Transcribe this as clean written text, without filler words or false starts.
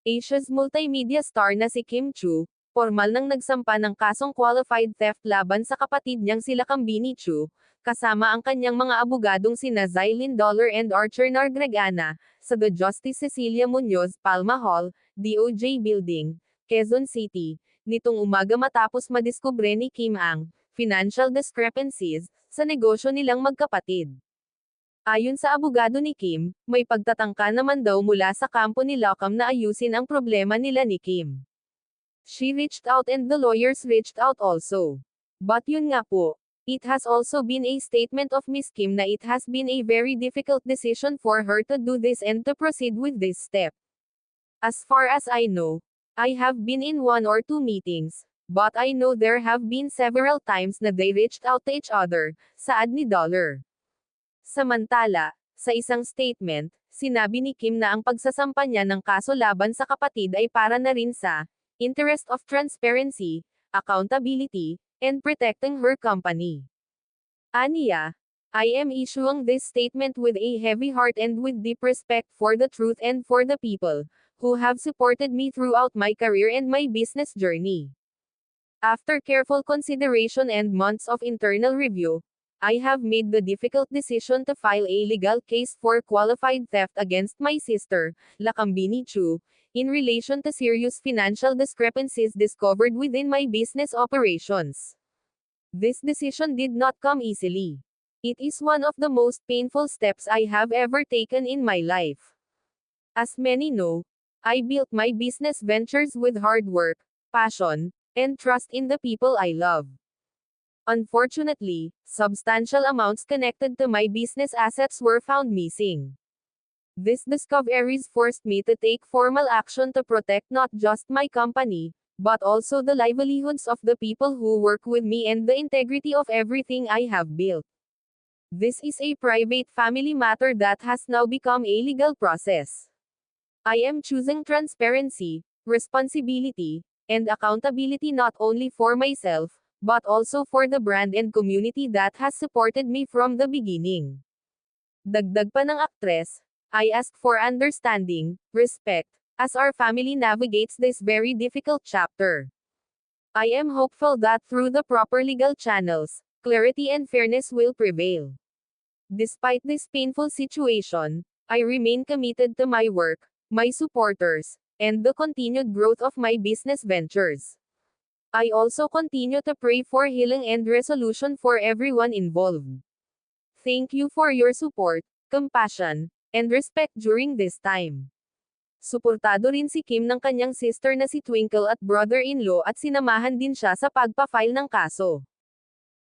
Asia's multimedia star na si Kim Chu, formal nang nagsampa ng kasong qualified theft laban sa kapatid niyang sila Kambini Chu, kasama ang kanyang mga abogadong sina Zylene Dollar and Archer Nargregana, sa The Justice Cecilia Muñoz Palma Hall, DOJ Building, Quezon City, nitong umaga matapos madiskubre ni Kim ang financial discrepancies sa negosyo nilang magkapatid. Ayon sa abogado ni Kim, may pagtatangka naman daw mula sa kampo ni Lockham na ayusin ang problema nila ni Kim. She reached out and the lawyers reached out also. But yun nga po, it has also been a statement of Miss Kim na it has been a very difficult decision for her to do this and to proceed with this step. As far as I know, I have been in 1 or 2 meetings, but I know there have been several times na they reached out to each other, saad ni Dollar. Samantala, sa isang statement, sinabi ni Kim na ang pagsasampa niya ng kaso laban sa kapatid ay para na rin sa interest of transparency, accountability, and protecting her company. Aniya, I am issuing this statement with a heavy heart and with deep respect for the truth and for the people who have supported me throughout my career and my business journey. After careful consideration and months of internal review, I have made the difficult decision to file a legal case for qualified theft against my sister, Lakambini Chu, in relation to serious financial discrepancies discovered within my business operations. This decision did not come easily. It is one of the most painful steps I have ever taken in my life. As many know, I built my business ventures with hard work, passion, and trust in the people I love. Unfortunately, substantial amounts connected to my business assets were found missing. These discoveries forced me to take formal action to protect not just my company, but also the livelihoods of the people who work with me and the integrity of everything I have built. This is a private family matter that has now become a legal process. I am choosing transparency, responsibility, and accountability not only for myself, but also for the brand and community that has supported me from the beginning. Dagdag pa ng aktres, I ask for understanding, respect, as our family navigates this very difficult chapter. I am hopeful that through the proper legal channels, clarity and fairness will prevail. Despite this painful situation, I remain committed to my work, my supporters, and the continued growth of my business ventures. I also continue to pray for healing and resolution for everyone involved. Thank you for your support, compassion, and respect during this time. Suportado rin si Kim ng kanyang sister na si Twinkle at brother-in-law at sinamahan din siya sa pagpa-file ng kaso.